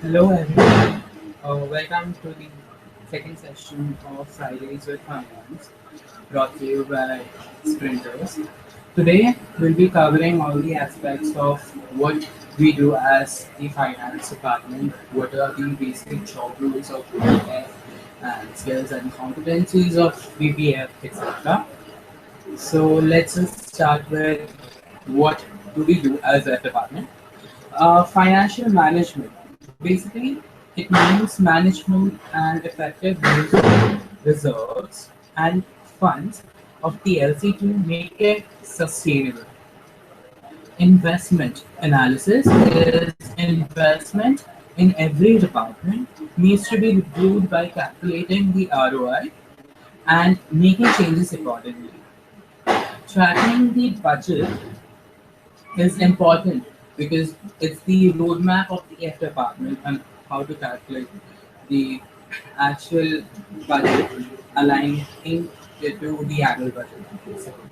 Hello everyone. Welcome to the second session of Fridays with Finance, brought to you by Sprinters. Today we'll be covering all the aspects of what we do as the finance department, what are the basic job roles of BPF and skills and competencies of BPF, etc. So let's just start with what do we do as a department. Financial management. Basically, it means management and effective use of reserves and funds of the LC to make it sustainable. Investment analysis is investment in every department needs to be reviewed by calculating the ROI and making changes accordingly. Tracking the budget is important because it's the roadmap of the F department and how to calculate the actual budget aligning it to the annual budget. Basically.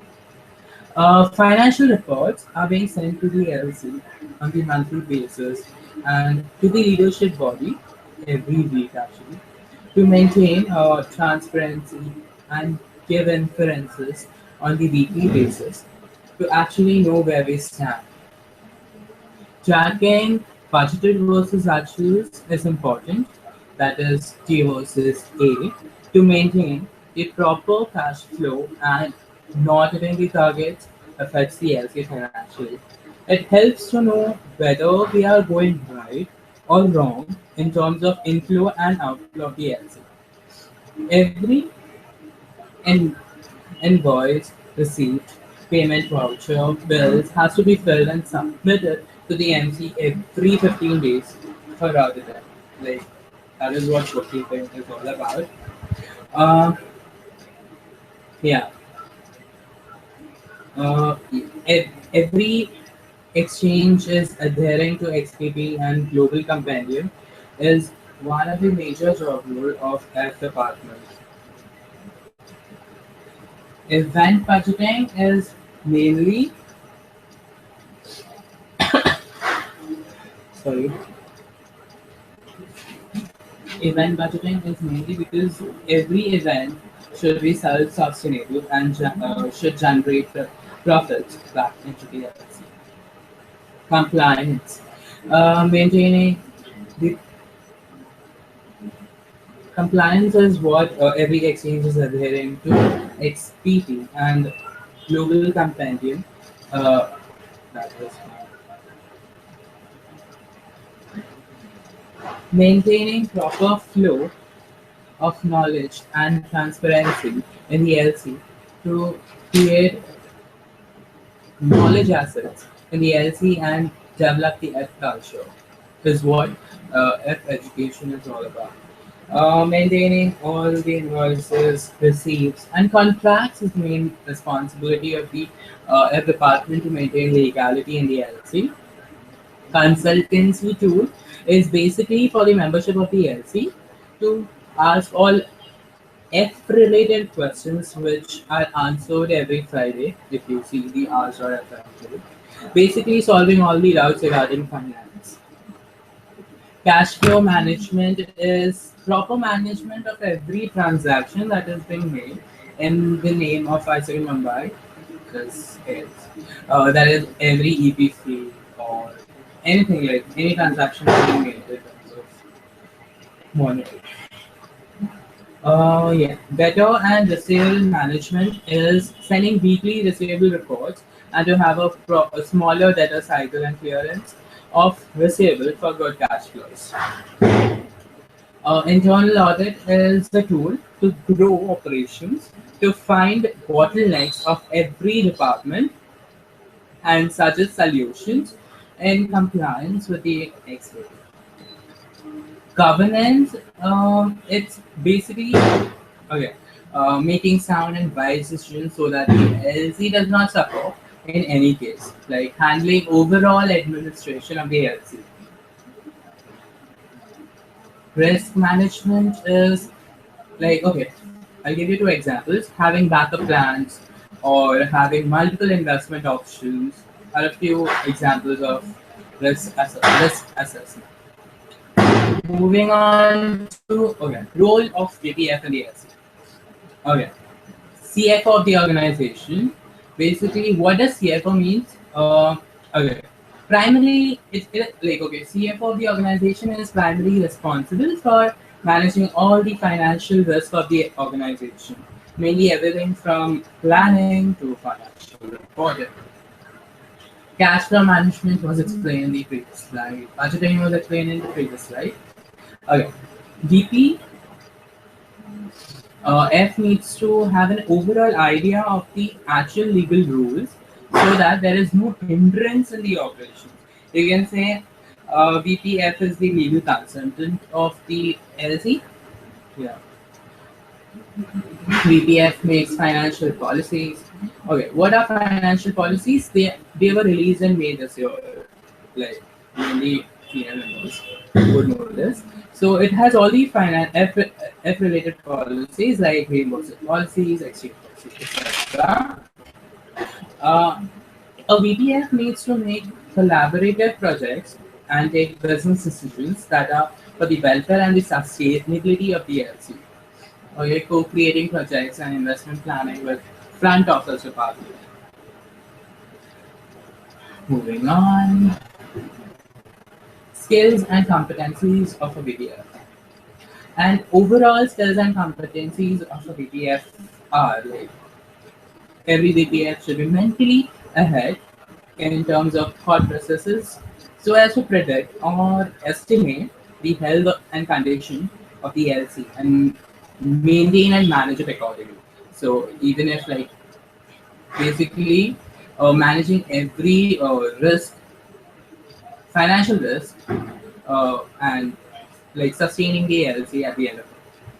Financial reports are being sent to the LC on the monthly basis and to the leadership body every week actually to maintain transparency and give inferences on the weekly basis to actually know where we stand. Tracking budgeted versus actuals is important, that is T versus A, to maintain a proper cash flow and not hitting the targets affects the LC financially. It helps to know whether we are going right or wrong in terms of inflow and outflow of the LC. Every in invoice, receipt, payment voucher, bills has to be filled and submitted to the MC every 15 days for auditing. Like that is what bookkeeping is all about. Uh, yeah. Every exchange is adhering to XPP and Global Compendium is one of the major job role of F department. Event budgeting is mainly sorry. Event budgeting is mainly because every event should be self-sustainable and should generate profits back into the LLC. Compliance. Maintaining the compliance is what every exchange is adhering to XPT and Global Compendium. That was maintaining proper flow of knowledge and transparency in the LC to create knowledge assets in the LC and develop the F culture is what F education is all about. Maintaining all the invoices, receipts, and contracts is the main responsibility of the F department to maintain legality in the LC. Consultancy tool is basically for the membership of the LC to ask all F related questions which are answered every Friday if you see the Ask or F episode. Basically solving all the doubts regarding finance. Cash flow management is proper management of every transaction that is being made in the name of AIESEC Mumbai. Because that is every EPC or anything like any transaction being made in terms of money. Yeah. Better and receivable management is sending weekly receivable reports and to have a smaller data cycle and clearance of receivable for good cash flows. Internal audit is the tool to grow operations, to find bottlenecks of every department and suggest solutions in compliance with the expert. Governance, it's basically okay, making sound and wise decisions so that the LC does not suffer in any case, like handling overall administration of the LC. Risk management is like, okay, I'll give you two examples. Having backup plans or having multiple investment options are a few examples of risk assessment. moving on to role of VPF in the LC. Okay, CFO of the organization. Basically, what does CFO means? Okay, primarily CFO of the organization is primarily responsible for managing all the financial risk of the organization, mainly everything from planning to financial reporting. Cash flow management was explained in the previous slide. Budgeting was explained in the previous slide. Okay, VP F needs to have an overall idea of the actual legal rules so that there is no hindrance in the operations. You can say VPF is the legal consultant of the LC. Yeah. VPF makes financial policies. Okay, what are financial policies? They were released in May this year. Like mainly senior members would know this. So it has all the F related policies like reimbursement policies, exchange policies, etc. Uh, a VPF needs to make collaborative projects and take business decisions that are for the welfare and the sustainability of the LC. Or you're co-creating projects and investment planning with front office department. Moving on, skills and competencies of a VPF. And overall skills and competencies of a VPF are like every VPF should be mentally ahead in terms of thought processes so as to predict or estimate the health and condition of the LC and maintain and manage it accordingly. So even if like basically managing every risk, financial risk, and like sustaining the LC at the end of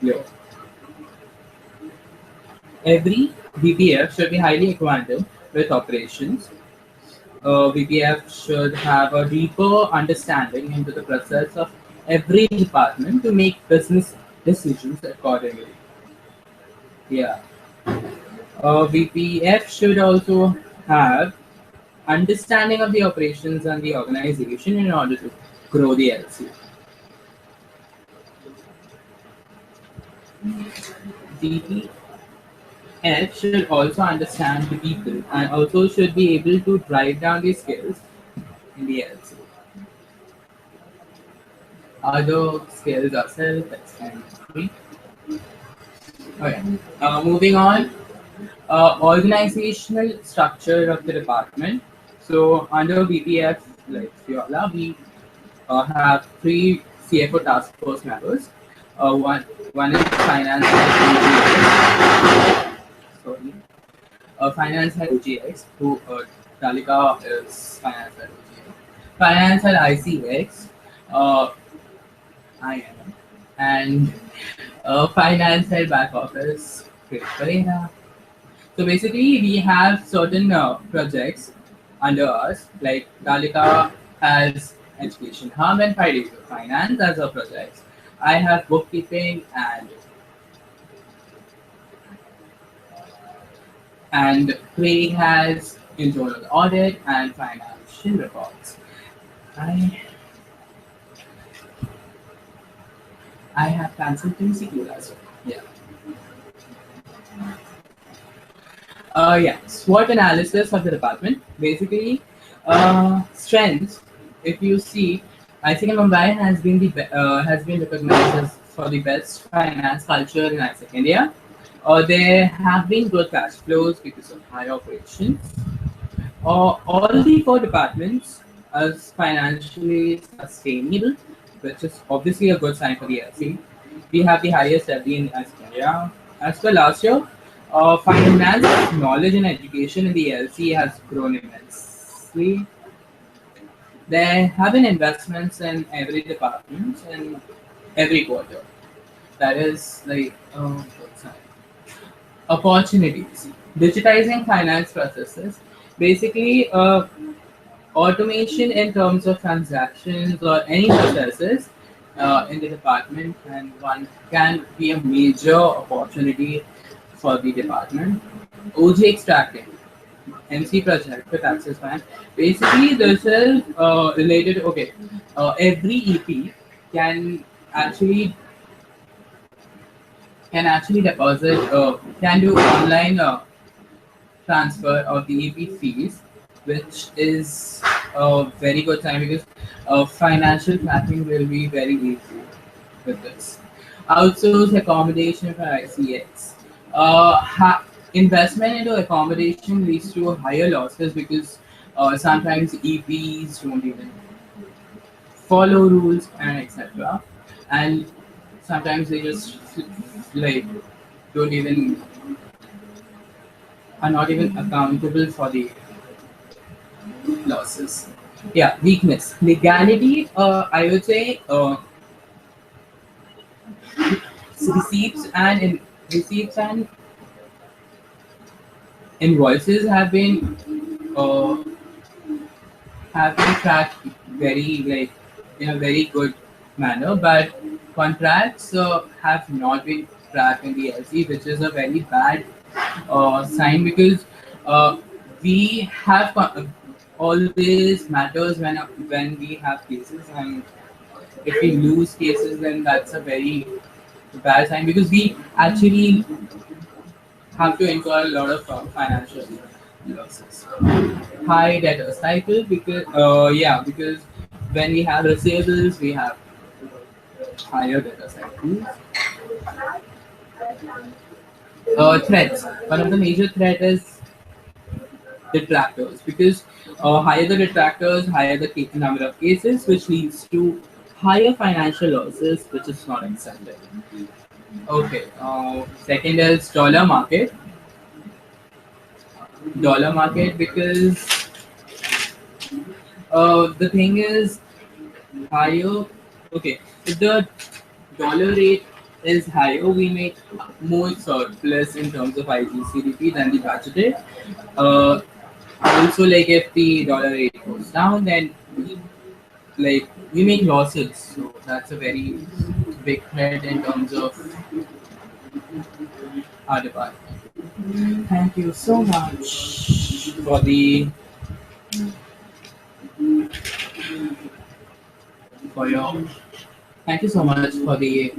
the year. Every VPF should be highly acquainted with operations. VPF should have a deeper understanding into the process of every department to make business decisions accordingly. Yeah. VPF should also have understanding of the operations and the organization in order to grow the LC. VPF should also understand the people and also should be able to drive down the skills in the LC. Other skills are self-explanatory. Okay. Moving on, organizational structure of the department. So under VPF, like Fiola, we have three CFO task force members. One is finance head sorry, finance head OGX, who Dalika is finance head OGX. Finance head ICX, I am, and finance head back office, Chris Pereira. So basically, we have certain projects under us, like Dalika has education hub and 5 days of finance as a project. I have bookkeeping and Craig has internal audit and financial reports. I have consultancy too as well. Yeah. SWOT analysis of the department. Basically, strengths. If you see, AIESEC Mumbai has been recognized as for the best finance culture in AIESEC India. There have been good cash flows because of high operations. All the four departments are financially sustainable, which is obviously a good sign for the LC. We have the highest LD in AIESEC India. As per last year, finance knowledge and education in the LC has grown immensely. There have been investments in every department and every quarter. That is like opportunities. Digitizing finance processes. Basically, automation in terms of transactions or any processes in the department, and one can be a major opportunity for the department. OG extracting, MC project with Access Bank. Basically, this is related. Okay, every EP can actually deposit can do online transfer of the EP fees, which is a very good time because financial tracking will be very easy with this. Outsource accommodation for ICX. Investment into accommodation leads to higher losses because sometimes EPs don't even follow rules and etc. And sometimes they just like don't even are not even accountable for the losses. Yeah, weakness. Legality, I would say receipts and receipts and invoices uh, have been tracked very like in a very good manner, but contracts have not been tracked in the LC, which is a very bad sign because uh, we have always matters when we have cases, and if we lose cases, then that's a very bad sign because we actually have to incur a lot of financial losses. High debtor cycle because because when we have receivables, we have higher debtor cycles. Threats. One of the major threat is detractors because higher the detractors, higher the number of cases, which leads to higher financial losses, which is not accepted. Okay. Second is dollar market. Dollar market because the thing is higher. Okay, if the dollar rate is higher, we make more surplus in terms of IGCDP than the budgeted. Uh, Also, like if the dollar rate goes down, then we make losses. So that's a very big threat in terms of our department. Thank you so much for your thank you so much for the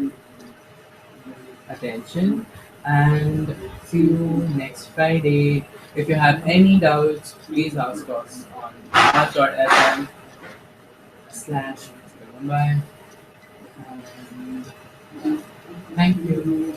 attention, and see you next Friday. If you have any doubts, please ask us on r.fm/Mumbai. And thank you.